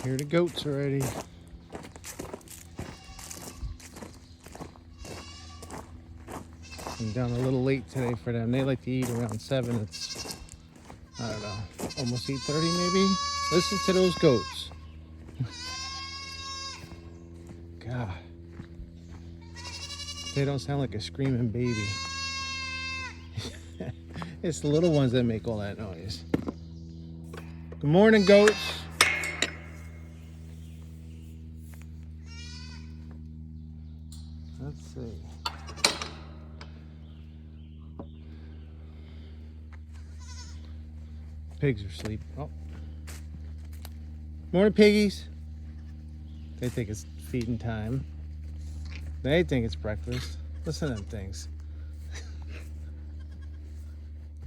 Here the goats already. I'm down a little late today for them. They like to eat around 7. It's, I don't know, almost 8:30 maybe. Listen to those goats. God. They don't sound like a screaming baby. It's the little ones that make all that noise. Good morning, goats. Let's see. Pigs are asleep. Oh. Morning, piggies. They think it's feeding time. They think it's breakfast. Listen to them things.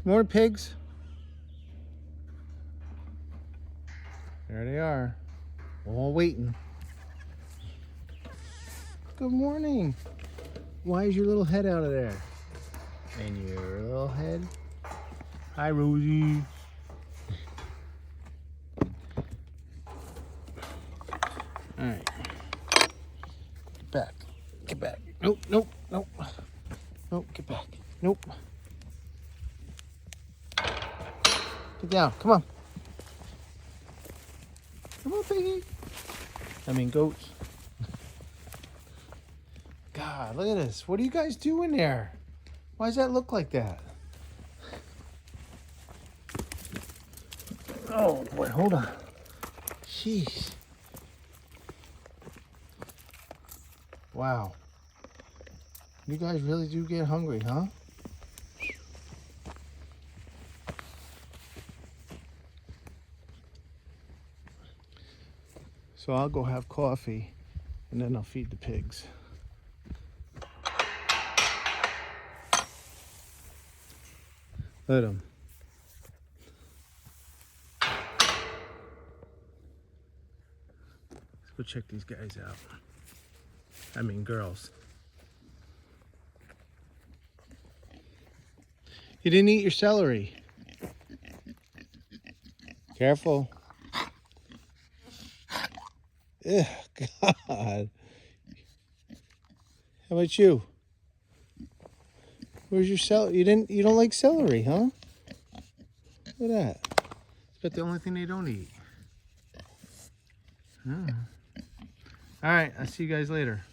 Morning, pigs. There they are. All waiting. Good morning. Why is your little head out of there? And your little head? Hi, Rosie. All right. Get back. Get back. Nope, nope, nope. Nope, get back. Nope. Get down. Come on. Come on, piggy. I mean, goats. God, look at this. What are you guys doing there? Why does that look like that? Oh, boy, hold on. Jeez. Wow. You guys really do get hungry, huh? So I'll go have coffee and then I'll feed the pigs. Let them. Let's go check these guys out. I mean, girls. You didn't eat your celery. Careful. Ugh, God. How about you? Where's your celery? You don't like celery, huh? Look at that. It's about the only thing they don't eat. All right, I'll see you guys later.